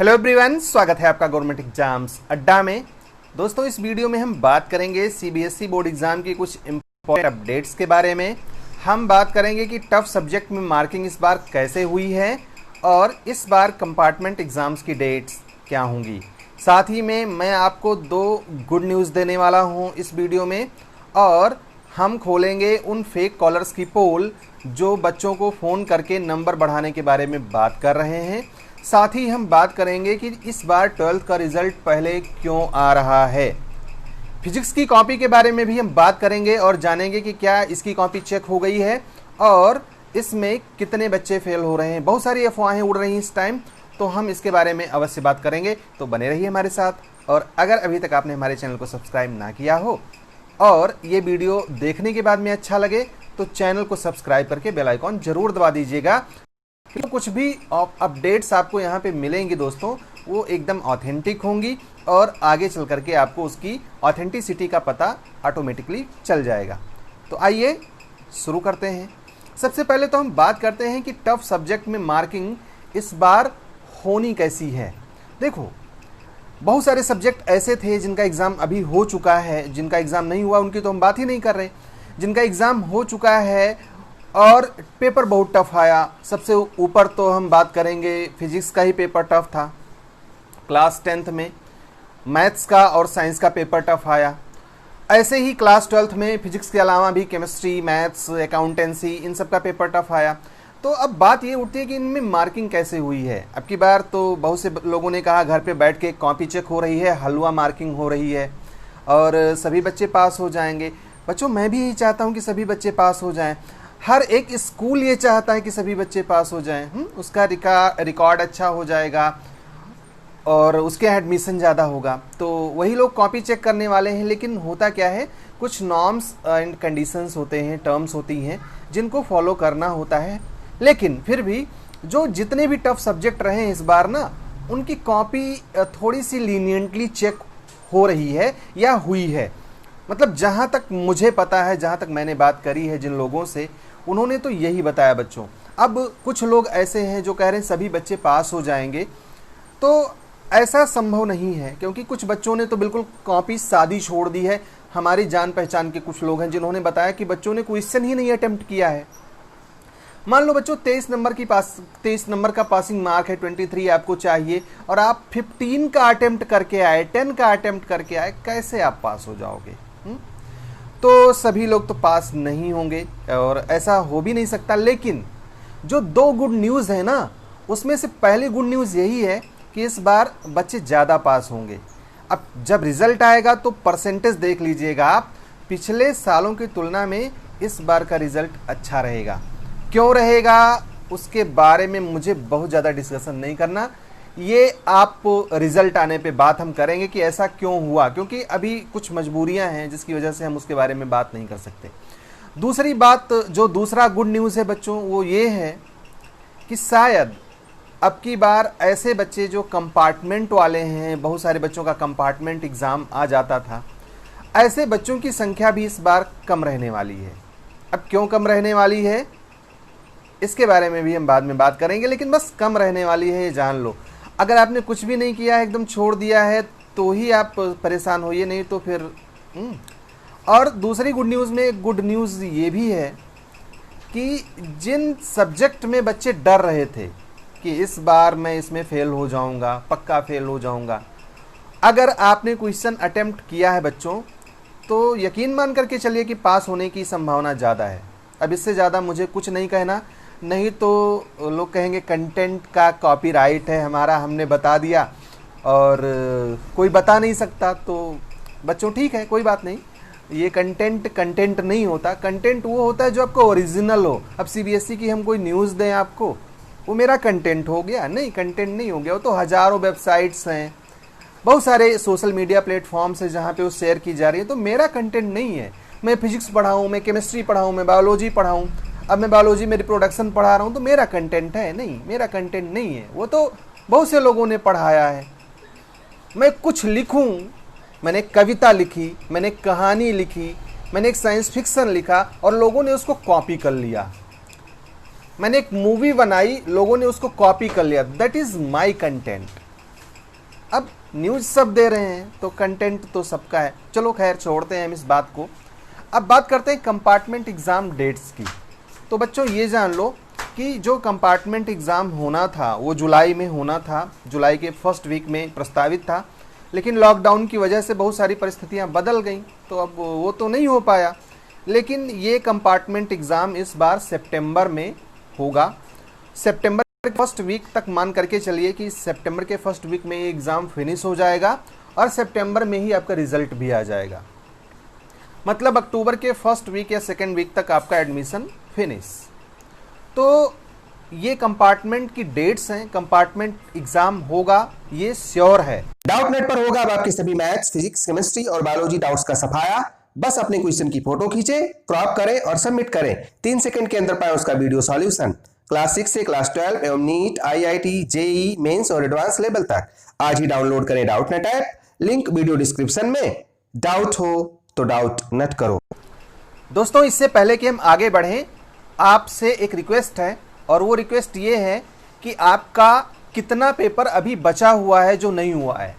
Hello everyone, स्वागत है आपका गवर्नमेंट एग्जाम्स अड्डा में। दोस्तों, इस वीडियो में हम बात करेंगे सीबीएसई बोर्ड एग्जाम की कुछ इंपॉर्टेंट अपडेट्स के बारे में। हम बात करेंगे कि टफ सब्जेक्ट में मार्किंग इस बार कैसे हुई है और इस बार कंपार्टमेंट एग्जाम्स की डेट्स क्या होंगी। साथ ही में मैं आपको 2 गुड न्यूज़ देने वाला हूं इस वीडियो में, और हम खोलेंगे उन फेक कॉलर्स की पोल जो बच्चों को फ़ोन करके नंबर बढ़ाने के बारे में बात कर रहे हैं। साथ ही हम बात करेंगे कि इस बार 12th का रिज़ल्ट पहले क्यों आ रहा है। फिजिक्स की कॉपी के बारे में भी हम बात करेंगे और जानेंगे कि क्या इसकी कॉपी चेक हो गई है और इसमें कितने बच्चे फेल हो रहे हैं। बहुत सारी अफवाहें उड़ रही हैं इस टाइम, तो हम इसके बारे में अवश्य बात करेंगे। तो बने रहिए हमारे साथ। और अगर अभी तक आपने हमारे चैनल को सब्सक्राइब ना किया हो और ये वीडियो देखने के बाद में अच्छा लगे तो चैनल को सब्सक्राइब करके बेल आइकॉन जरूर दबा दीजिएगा। तो कुछ भी अपडेट्स आपको यहाँ पे मिलेंगी दोस्तों, वो एकदम ऑथेंटिक होंगी और आगे चल करके आपको उसकी ऑथेंटिसिटी का पता ऑटोमेटिकली चल जाएगा। तो आइए शुरू करते हैं। सबसे पहले तो हम बात करते हैं कि टफ सब्जेक्ट में मार्किंग इस बार होनी कैसी है। देखो, बहुत सारे सब्जेक्ट ऐसे थे जिनका एग्ज़ाम अभी हो चुका है, जिनका एग्ज़ाम नहीं हुआ उनकी तो हम बात ही नहीं कर रहे। जिनका एग्ज़ाम हो चुका है और पेपर बहुत टफ आया। सबसे ऊपर तो हम बात करेंगे फिजिक्स का ही पेपर टफ था। क्लास 10th में मैथ्स का और साइंस का पेपर टफ आया। ऐसे ही क्लास 12th में फिजिक्स के अलावा भी केमिस्ट्री, मैथ्स, अकाउंटेंसी, इन सब का पेपर टफ आया। तो अब बात ये उठती है कि इनमें मार्किंग कैसे हुई है। अब की बार तो बहुत से लोगों ने कहा घर पे बैठ के कॉपी चेक हो रही है, हलवा मार्किंग हो रही है और सभी बच्चे पास हो जाएंगे। बच्चों, मैं भी यही चाहता हूँ कि सभी बच्चे पास हो जाएं। हर एक स्कूल ये चाहता है कि सभी बच्चे पास हो जाएं। उसका रिकॉर्ड अच्छा हो जाएगा और उसके एडमिशन ज़्यादा होगा, तो वही लोग कॉपी चेक करने वाले हैं। लेकिन होता क्या है, कुछ नॉर्म्स एंड कंडीशंस होते हैं, टर्म्स होती हैं जिनको फॉलो करना होता है। लेकिन फिर भी जो जितने भी टफ सब्जेक्ट रहे हैं इस बार ना, उनकी कॉपी थोड़ी सी लीनियंटली चेक हो रही है या हुई है। मतलब जहाँ तक मुझे पता है, जहाँ तक मैंने बात करी है जिन लोगों से, उन्होंने तो यही बताया बच्चों। अब कुछ लोग ऐसे हैं जो कह रहे हैं सभी बच्चे पास हो जाएंगे, तो ऐसा संभव नहीं है, क्योंकि कुछ बच्चों ने तो बिल्कुल कॉपी सादी छोड़ दी है। हमारी जान पहचान के कुछ लोग हैं जिन्होंने बताया कि बच्चों ने क्वेश्चन ही नहीं अटेम्प्ट किया है। मान लो बच्चों 23 नंबर का पासिंग मार्क है, 23 आपको चाहिए और आप 15 का अटेम्प्ट करके आए, 10 का अटेम्प्ट करके आए, कैसे आप पास हो जाओगे? तो सभी लोग तो पास नहीं होंगे और ऐसा हो भी नहीं सकता। लेकिन जो 2 गुड न्यूज़ है ना, उसमें से पहली गुड न्यूज़ यही है कि इस बार बच्चे ज़्यादा पास होंगे। अब जब रिजल्ट आएगा तो परसेंटेज देख लीजिएगा आप, पिछले सालों की तुलना में इस बार का रिजल्ट अच्छा रहेगा। क्यों रहेगा उसके बारे में मुझे बहुत ज़्यादा डिस्कशन नहीं करना, ये आप रिज़ल्ट आने पे बात हम करेंगे कि ऐसा क्यों हुआ, क्योंकि अभी कुछ मजबूरियां हैं जिसकी वजह से हम उसके बारे में बात नहीं कर सकते। दूसरी बात, जो दूसरा गुड न्यूज़ है बच्चों, वो ये है कि शायद अब की बार ऐसे बच्चे जो कंपार्टमेंट वाले हैं, बहुत सारे बच्चों का कंपार्टमेंट एग्ज़ाम आ जाता था, ऐसे बच्चों की संख्या भी इस बार कम रहने वाली है। अब क्यों कम रहने वाली है इसके बारे में भी हम बाद में बात करेंगे, लेकिन बस कम रहने वाली है ये जान लो। अगर आपने कुछ भी नहीं किया है, एकदम छोड़ दिया है, तो ही आप परेशान होइए, नहीं तो फिर और दूसरी गुड न्यूज़ में एक गुड न्यूज़ ये भी है कि जिन सब्जेक्ट में बच्चे डर रहे थे कि इस बार मैं इसमें फ़ेल हो जाऊंगा, पक्का फ़ेल हो जाऊंगा, अगर आपने क्वेश्चन अटेम्प्ट किया है बच्चों, तो यकीन मान करके चलिए कि पास होने की संभावना ज़्यादा है। अब इससे ज़्यादा मुझे कुछ नहीं कहना, नहीं तो लोग कहेंगे कंटेंट का कॉपीराइट है हमारा, हमने बता दिया और कोई बता नहीं सकता। तो बच्चों ठीक है, कोई बात नहीं, ये कंटेंट नहीं होता। कंटेंट वो होता है जो आपको ओरिजिनल हो। अब सीबीएसई की हम कोई न्यूज़ दें आपको, वो मेरा कंटेंट हो गया? नहीं, कंटेंट नहीं हो गया। वो तो हज़ारों वेबसाइट्स हैं, बहुत सारे सोशल मीडिया प्लेटफॉर्म्स हैं जहाँ पे वो शेयर की जा रही है, तो मेरा कंटेंट नहीं है। मैं फिजिक्स पढ़ाऊँ, मैं केमिस्ट्री पढ़ाऊँ, मैं बायोलॉजी पढ़ाऊँ, अब मैं बायोलॉजी में रिप्रोडक्शन पढ़ा रहा हूँ, तो मेरा कंटेंट है? नहीं, मेरा कंटेंट नहीं है। वो तो बहुत से लोगों ने पढ़ाया है। मैं कुछ लिखूँ, मैंने एक कविता लिखी, मैंने एक कहानी लिखी, मैंने एक साइंस फिक्शन लिखा और लोगों ने उसको कॉपी कर लिया। मैंने एक मूवी बनाई, लोगों ने उसको कॉपी कर लिया, दैट इज़ माई कंटेंट। अब न्यूज़ सब दे रहे हैं तो कंटेंट तो सबका है। चलो खैर छोड़ते हैं हम इस बात को। अब बात करते हैं कंपार्टमेंट एग्ज़ाम डेट्स की। तो बच्चों ये जान लो कि जो कंपार्टमेंट एग्ज़ाम होना था वो जुलाई में होना था, जुलाई के फर्स्ट वीक में प्रस्तावित था, लेकिन लॉकडाउन की वजह से बहुत सारी परिस्थितियां बदल गईं, तो अब वो तो नहीं हो पाया। लेकिन ये कंपार्टमेंट एग्ज़ाम इस बार सितंबर में होगा। सितंबर के फर्स्ट वीक तक मान करके चलिए कि सितंबर के फर्स्ट वीक में ये एग्ज़ाम फिनिश हो जाएगा और सितंबर में ही आपका रिजल्ट भी आ जाएगा। मतलब अक्टूबर के फर्स्ट वीक या सेकेंड वीक तक आपका एडमिशन फिनिश। तो ये कंपार्टमेंट की डेट्स हैं, कंपार्टमेंट एग्जाम होगा, ये श्योर है। डाउटनेट पर होगा अब आपके सभी मैथ्स, फिजिक्स, केमिस्ट्री और बायोलॉजी डाउट्स का सफाया। बस अपने क्वेश्चन की फोटो खींचे, क्रॉप करें और सबमिट करें। 3 सेकंड के अंदर पाएं उसका वीडियो सॉल्यूशन। क्लास 6 से क्लास 12 एवं नीट, आईआईटी, जेई मेंस और एडवांस लेवल तक आज ही डाउनलोड करें Doubtnut app. Link video description में। डाउट हो तो डाउट नट करो। दोस्तों इससे पहले कि हम आगे बढ़ें, आपसे एक रिक्वेस्ट है, और वो रिक्वेस्ट ये है कि आपका कितना पेपर अभी बचा हुआ है जो नहीं हुआ है,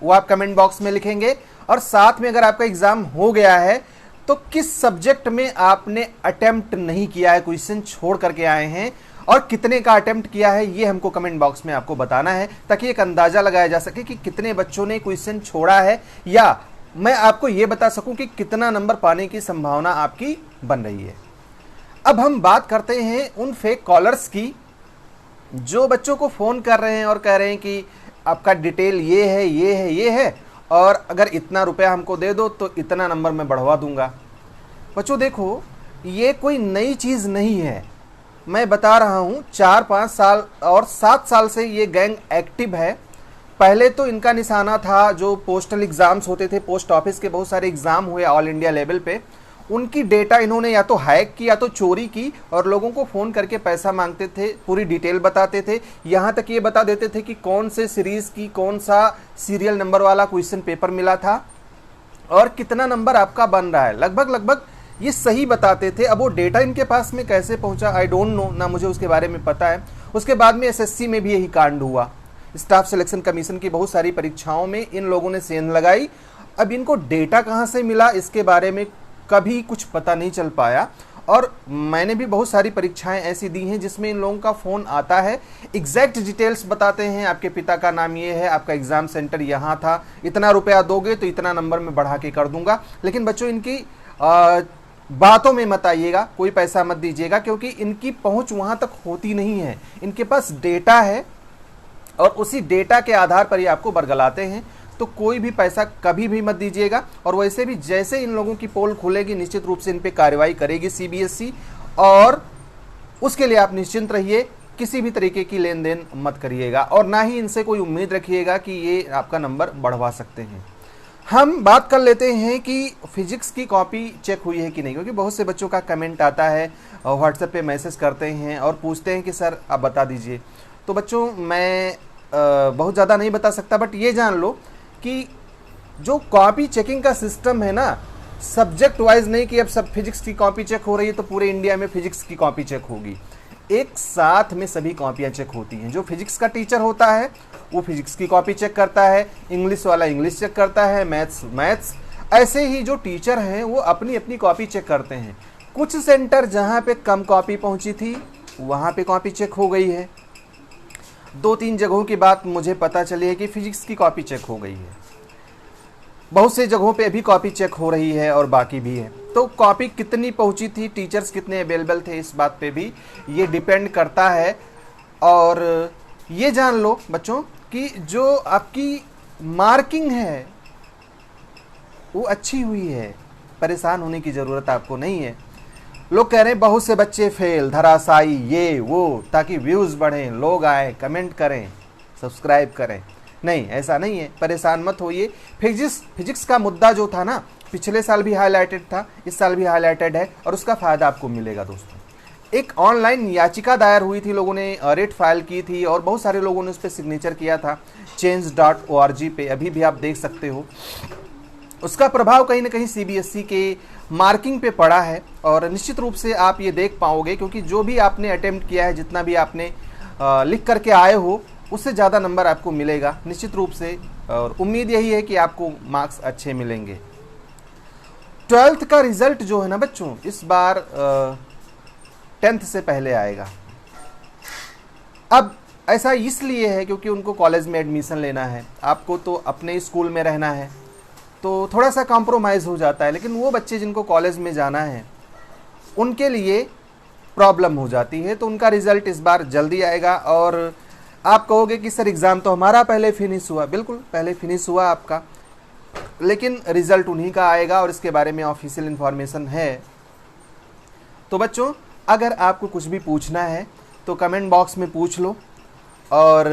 वो आप कमेंट बॉक्स में लिखेंगे। और साथ में अगर आपका एग्जाम हो गया है तो किस सब्जेक्ट में आपने अटेम्प्ट नहीं किया है, क्वेश्चन छोड़ करके आए हैं, और कितने का अटेम्प्ट किया है, ये हमको कमेंट बॉक्स में आपको बताना है, ताकि एक अंदाजा लगाया जा सके कि कितने बच्चों ने क्वेश्चन छोड़ा है, या मैं आपको ये बता सकूं कि कितना नंबर पाने की संभावना आपकी बन रही है। अब हम बात करते हैं उन फेक कॉलर्स की जो बच्चों को फ़ोन कर रहे हैं और कह रहे हैं कि आपका डिटेल ये है, ये है, ये है, और अगर इतना रुपया हमको दे दो तो इतना नंबर मैं बढ़वा दूंगा। बच्चों देखो, ये कोई नई चीज़ नहीं है। मैं बता रहा हूँ 4-5 साल और 7 साल से ये गैंग एक्टिव है। पहले तो इनका निशाना था जो पोस्टल एग्ज़ाम्स होते थे, पोस्ट ऑफिस के बहुत सारे एग्ज़ाम हुए ऑल इंडिया लेवल पे, उनकी डेटा इन्होंने या तो हैक की या तो चोरी की, और लोगों को फ़ोन करके पैसा मांगते थे, पूरी डिटेल बताते थे, यहाँ तक ये बता देते थे कि कौन से सीरीज़ की कौन सा सीरियल नंबर वाला क्वेश्चन पेपर मिला था और कितना नंबर आपका बन रहा है। लगभग ये सही बताते थे। अब वो डेटा इनके पास में कैसे पहुँचा आई डोंट नो, ना मुझे उसके बारे में पता है। उसके बाद में एसएससी में भी यही कांड हुआ। स्टाफ सिलेक्शन कमीशन की बहुत सारी परीक्षाओं में इन लोगों ने सेंध लगाई। अब इनको डेटा कहाँ से मिला इसके बारे में कभी कुछ पता नहीं चल पाया। और मैंने भी बहुत सारी परीक्षाएं ऐसी दी हैं जिसमें इन लोगों का फ़ोन आता है, एग्जैक्ट डिटेल्स बताते हैं, आपके पिता का नाम ये है, आपका एग्ज़ाम सेंटर यहाँ था, इतना रुपया दोगे तो इतना नंबर में बढ़ा के कर दूंगा। लेकिन बच्चों इनकी बातों में मत आइएगा, कोई पैसा मत दीजिएगा, क्योंकि इनकी पहुँच वहाँ तक होती नहीं है। इनके पास डेटा है और उसी डेटा के आधार पर ये आपको बरगलाते हैं। तो कोई भी पैसा कभी भी मत दीजिएगा। और वैसे भी जैसे इन लोगों की पोल खुलेगी निश्चित रूप से इन पे कार्रवाई करेगी सीबीएसई, और उसके लिए आप निश्चिंत रहिए, किसी भी तरीके की लेन देन मत करिएगा और ना ही इनसे कोई उम्मीद रखिएगा कि ये आपका नंबर बढ़वा सकते हैं। हम बात कर लेते हैं कि फिजिक्स की कॉपी चेक हुई है कि नहीं, क्योंकि बहुत से बच्चों का कमेंट आता है, व्हाट्सएप पे मैसेज करते हैं और पूछते हैं कि सर आप बता दीजिए। तो बच्चों मैं बहुत ज़्यादा नहीं बता सकता, बट ये जान लो कि जो कॉपी चेकिंग का सिस्टम है ना, सब्जेक्ट वाइज नहीं कि अब सब फिजिक्स की कॉपी चेक हो रही है तो पूरे इंडिया में फिजिक्स की कॉपी चेक होगी। एक साथ में सभी कॉपियाँ चेक होती हैं। जो फिजिक्स का टीचर होता है वो फिजिक्स की कॉपी चेक करता है, इंग्लिश वाला इंग्लिश चेक करता है, मैथ्स। ऐसे ही जो टीचर हैं वो अपनी अपनी कॉपी चेक करते हैं। कुछ सेंटर जहाँ पे कम कॉपी पहुँची थी वहाँ पे कॉपी चेक हो गई है। 2-3 जगहों की बात मुझे पता चली है कि फिजिक्स की कॉपी चेक हो गई है। बहुत से जगहों पे अभी कॉपी चेक हो रही है और बाकी भी है। तो कॉपी कितनी पहुंची थी, टीचर्स कितने अवेलेबल थे, इस बात पे भी ये डिपेंड करता है। और ये जान लो बच्चों कि जो आपकी मार्किंग है वो अच्छी हुई है, परेशान होने की ज़रूरत आपको नहीं है। लोग कह रहे हैं बहुत से बच्चे फेल, धराशायी, ये वो, ताकि व्यूज़ बढ़ें, लोग आए, कमेंट करें, सब्सक्राइब करें। नहीं, ऐसा नहीं है, परेशान मत होइए। फिजिक्स का मुद्दा जो था ना, पिछले साल भी हाईलाइटेड था, इस साल भी हाईलाइटेड है, और उसका फ़ायदा आपको मिलेगा दोस्तों। एक ऑनलाइन याचिका दायर हुई थी, लोगों ने रेट फाइल की थी और बहुत सारे लोगों ने उस पर सिग्नेचर किया था change.org पे, अभी भी आप देख सकते हो। उसका प्रभाव कहीं ना कहीं सीबीएसई के मार्किंग पे पड़ा है, और निश्चित रूप से आप ये देख पाओगे, क्योंकि जो भी आपने अटेम्प्ट किया है, जितना भी आपने लिख करके आए हो, उससे ज़्यादा नंबर आपको मिलेगा निश्चित रूप से, और उम्मीद यही है कि आपको मार्क्स अच्छे मिलेंगे। 12th का रिजल्ट जो है ना बच्चों, इस बार 10th से पहले आएगा। अब ऐसा इसलिए है क्योंकि उनको कॉलेज में एडमिशन लेना है, आपको तो अपने स्कूल में रहना है, तो थोड़ा सा कॉम्प्रोमाइज़ हो जाता है। लेकिन वो बच्चे जिनको कॉलेज में जाना है उनके लिए प्रॉब्लम हो जाती है, तो उनका रिज़ल्ट इस बार जल्दी आएगा। और आप कहोगे कि सर एग्ज़ाम तो हमारा पहले फिनिश हुआ, बिल्कुल पहले फिनिश हुआ आपका, लेकिन रिज़ल्ट उन्हीं का आएगा और इसके बारे में ऑफिशियल इन्फॉर्मेशन है। तो बच्चों अगर आपको कुछ भी पूछना है तो कमेंट बॉक्स में पूछ लो। और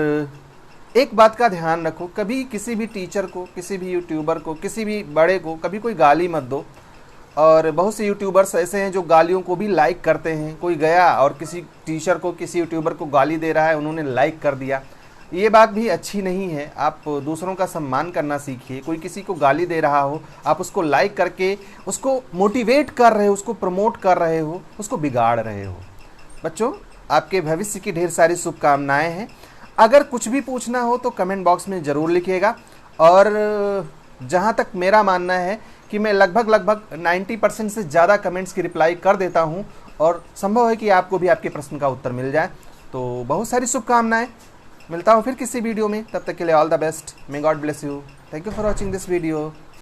एक बात का ध्यान रखो, कभी किसी भी टीचर को, किसी भी यूट्यूबर को, किसी भी बड़े को कभी कोई गाली मत दो। और बहुत से यूट्यूबर्स ऐसे हैं जो गालियों को भी लाइक करते हैं। कोई गया और किसी टीचर को, किसी यूट्यूबर को गाली दे रहा है, उन्होंने लाइक कर दिया, ये बात भी अच्छी नहीं है। आप दूसरों का सम्मान करना सीखिए। कोई किसी को गाली दे रहा हो, आप उसको लाइक करके उसको मोटिवेट कर रहे हो, उसको प्रमोट कर रहे हो, उसको बिगाड़ रहे हो। बच्चों आपके भविष्य की ढेर सारी शुभकामनाएं हैं। अगर कुछ भी पूछना हो तो कमेंट बॉक्स में ज़रूर लिखिएगा। और जहाँ तक मेरा मानना है कि मैं लगभग 90% से ज़्यादा कमेंट्स की रिप्लाई कर देता हूँ, और संभव है कि आपको भी आपके प्रश्न का उत्तर मिल जाए। तो बहुत सारी शुभकामनाएं। मिलता हूँ फिर किसी वीडियो में, तब तक के लिए all the best. May God bless you. Thank you for watching this video.